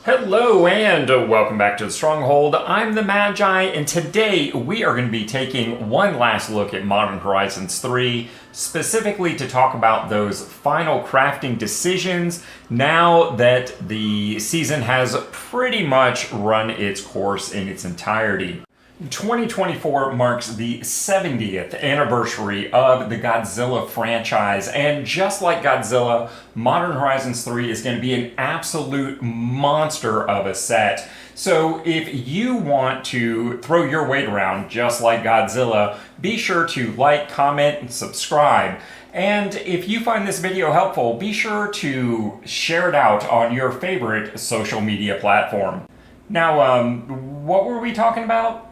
Hello and welcome back to the Stronghold. I'm the Magi, and today we are going to be taking one last look at Modern Horizons 3, specifically to talk about those final crafting decisions now that the season has pretty much run its course in its entirety. 2024 marks the 70th anniversary of the Godzilla franchise, and just like Godzilla, Modern Horizons 3 is going to be an absolute monster of a set. So if you want to throw your weight around just like Godzilla, be sure to like, comment, and subscribe. And if you find this video helpful, be sure to share it out on your favorite social media platform. Now, what were we talking about?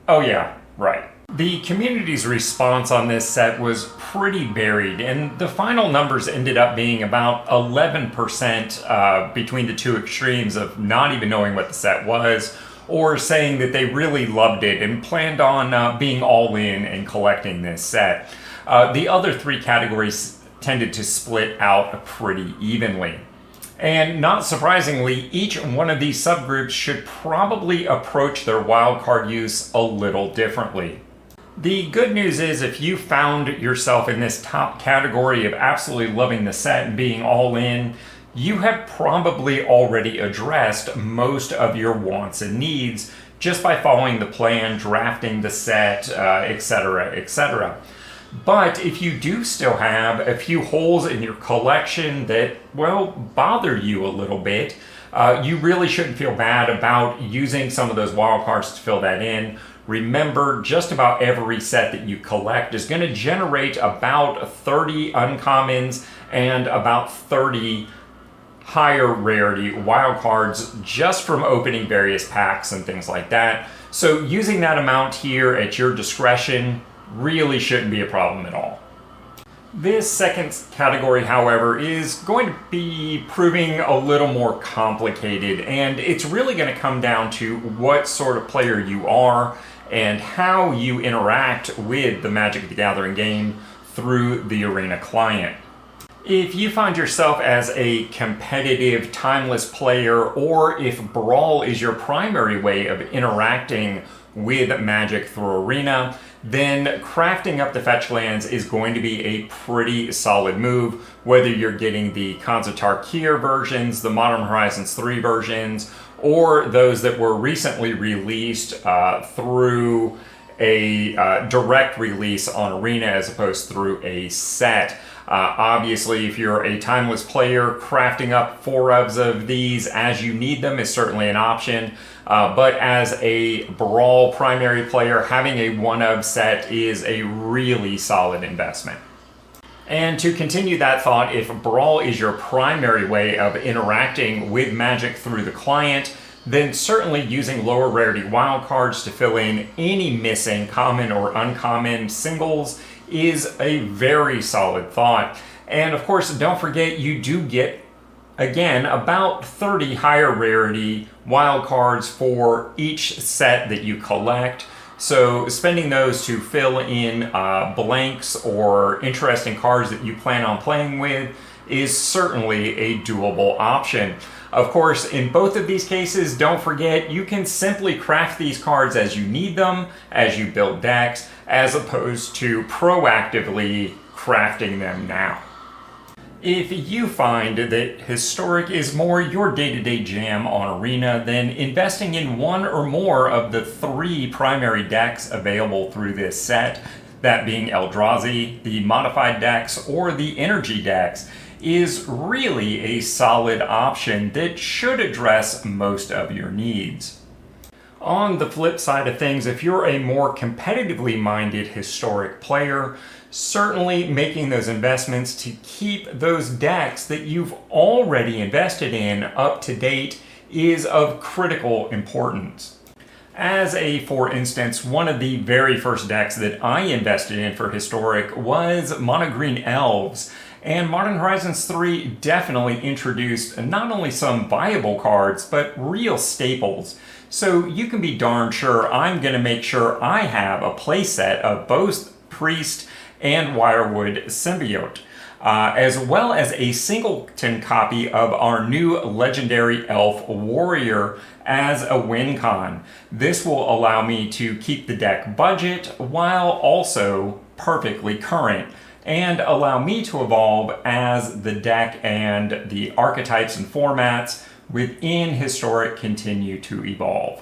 Oh yeah, right. The community's response on this set was pretty varied, and the final numbers ended up being about 11% between the two extremes of not even knowing what the set was, or saying that they really loved it and planned on being all in and collecting this set. The other three categories tended to split out pretty evenly. And not surprisingly, each one of these subgroups should probably approach their wildcard use a little differently. The good news is if you found yourself in this top category of absolutely loving the set and being all in, you have probably already addressed most of your wants and needs just by following the plan, drafting the set, etc., etc. But if you do still have a few holes in your collection that, well, bother you a little bit, you really shouldn't feel bad about using some of those wildcards to fill that in. Remember, just about every set that you collect is going to generate about 30 uncommons and about 30 higher rarity wildcards just from opening various packs and things like that. So using that amount here at your discretion really shouldn't be a problem at all. This second category, however, is going to be proving a little more complicated, and it's really going to come down to what sort of player you are and how you interact with the Magic the Gathering game through the Arena client. If you find yourself as a competitive, timeless player, or if Brawl is your primary way of interacting with Magic through Arena, then crafting up the fetch lands is going to be a pretty solid move, whether you're getting the Khans of Tarkir versions, the Modern Horizons 3 versions, or those that were recently released through a direct release on Arena as opposed through a set. Obviously, if you're a timeless player, crafting up 4 of these as you need them is certainly an option. But as a Brawl primary player, having a 1-of set is a really solid investment. And to continue that thought, if Brawl is your primary way of interacting with Magic through the client, then certainly using lower rarity wildcards to fill in any missing common or uncommon singles is a very solid thought. And of course, don't forget you do get, again, about 30 higher rarity wildcards for each set that you collect. So spending those to fill in blanks or interesting cards that you plan on playing with is certainly a doable option. Of course, in both of these cases, don't forget you can simply craft these cards as you need them, as you build decks, as opposed to proactively crafting them now. If you find that Historic is more your day-to-day jam on Arena, then investing in one or more of the 3 primary decks available through this set, that being Eldrazi, the modified decks, or the energy decks, is really a solid option that should address most of your needs. On the flip side of things, if you're a more competitively minded Historic player, certainly making those investments to keep those decks that you've already invested in up to date is of critical importance. For instance, one of the very first decks that I invested in for Historic was Mono Green Elves, and Modern Horizons 3 definitely introduced not only some viable cards, but real staples. So you can be darn sure I'm going to make sure I have a playset of both Priest and Wirewood Symbiote. as well as a singleton copy of our new legendary elf warrior as a win con. This will allow me to keep the deck budget while also perfectly current, and allow me to evolve as the deck and the archetypes and formats within Historic continue to evolve.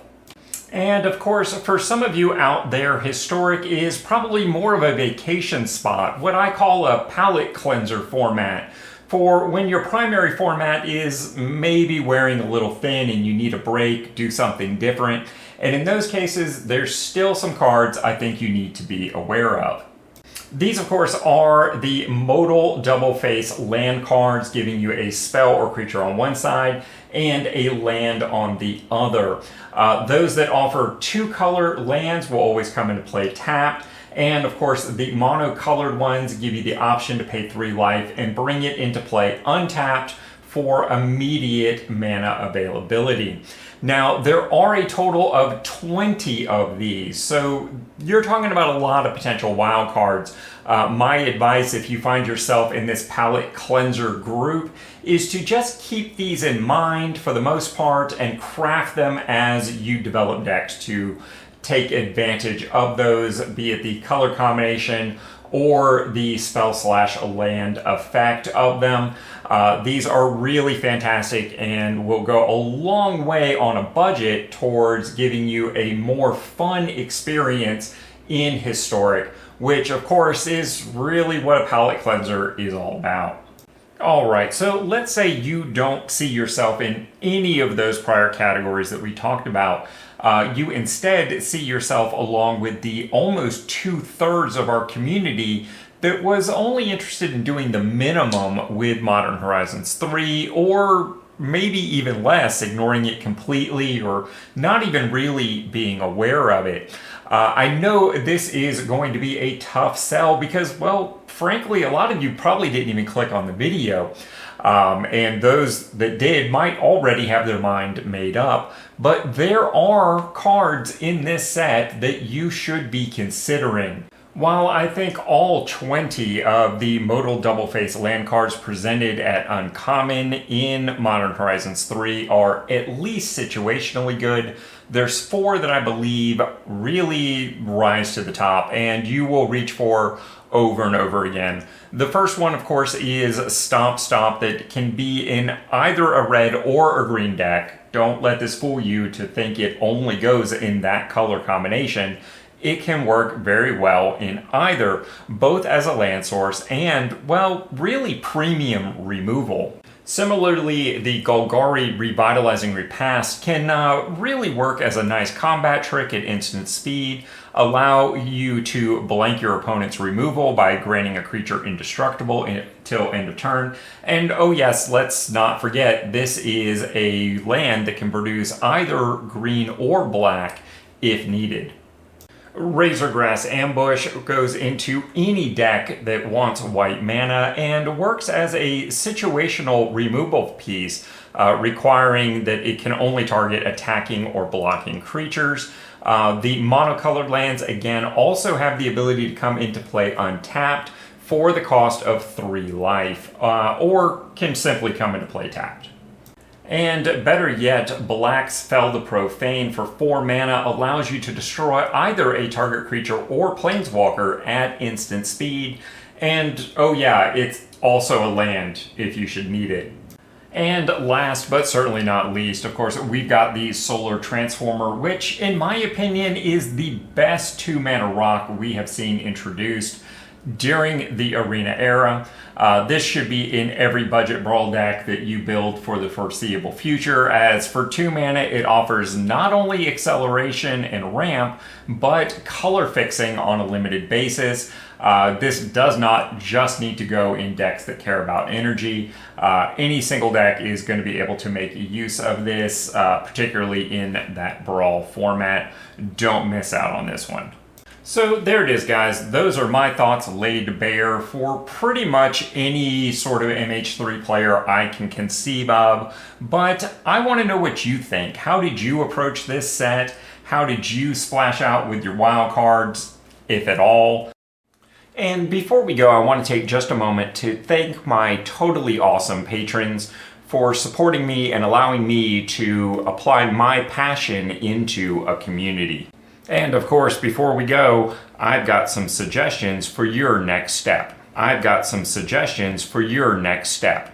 And of course, for some of you out there, Historic is probably more of a vacation spot, what I call a palate cleanser format, for when your primary format is maybe wearing a little thin and you need a break, do something different. And in those cases, there's still some cards I think you need to be aware of. These, of course, are the modal double face land cards, giving you a spell or creature on one side and a land on the other. Those that offer 2-color lands will always come into play tapped. And of course, the mono-colored ones give you the option to pay 3 life and bring it into play untapped for immediate mana availability. Now, there are a total of 20 of these, so you're talking about a lot of potential wild cards. My advice, if you find yourself in this palette cleanser group, is to just keep these in mind for the most part and craft them as you develop decks to take advantage of those, be it the color combination or the spell/land effect of them. These are really fantastic and will go a long way on a budget towards giving you a more fun experience in Historic, which of course is really what a palette cleanser is all about. Alright, so let's say you don't see yourself in any of those prior categories that we talked about. You instead see yourself along with the almost 2/3 of our community that was only interested in doing the minimum with Modern Horizons 3, or maybe even less, ignoring it completely or not even really being aware of it. I know this is going to be a tough sell because, well, frankly, a lot of you probably didn't even click on the video. And those that did might already have their mind made up. But there are cards in this set that you should be considering. While I think all 20 of the modal double face land cards presented at Uncommon in Modern Horizons 3 are at least situationally good, there's 4 that I believe really rise to the top and you will reach for over and over again. The first one, of course, is Stomp Stomp, that can be in either a red or a green deck. Don't let this fool you to think it only goes in that color combination. It can work very well in either, both as a land source and, well, really premium removal. Similarly, the Golgari Revitalizing Repast can really work as a nice combat trick at instant speed, allow you to blank your opponent's removal by granting a creature indestructible until end of turn. And oh yes, let's not forget, this is a land that can produce either green or black if needed. Razorgrass Ambush goes into any deck that wants white mana and works as a situational removal piece, requiring that it can only target attacking or blocking creatures. The monocolored lands, again, also have the ability to come into play untapped for the cost of 3 life, or can simply come into play tapped. And better yet, Black's Fel the Profane for 4 mana allows you to destroy either a target creature or planeswalker at instant speed. And oh yeah, it's also a land if you should need it. And last but certainly not least, of course, we've got the Solar Transformer, which in my opinion is the best 2-mana rock we have seen introduced during the Arena era. This should be in every budget brawl deck that you build for the foreseeable future, as for 2 mana it offers not only acceleration and ramp, but color fixing on a limited basis. This does not just need to go in decks that care about energy. Any single deck is going to be able to make use of this, particularly in that brawl format. Don't miss out on this one. So there it is, guys. Those are my thoughts laid bare for pretty much any sort of MH3 player I can conceive of. But I want to know what you think. How did you approach this set? How did you splash out with your wild cards, if at all? And before we go, I want to take just a moment to thank my totally awesome patrons for supporting me and allowing me to apply my passion into a community. And of course, before we go, I've got some suggestions for your next step.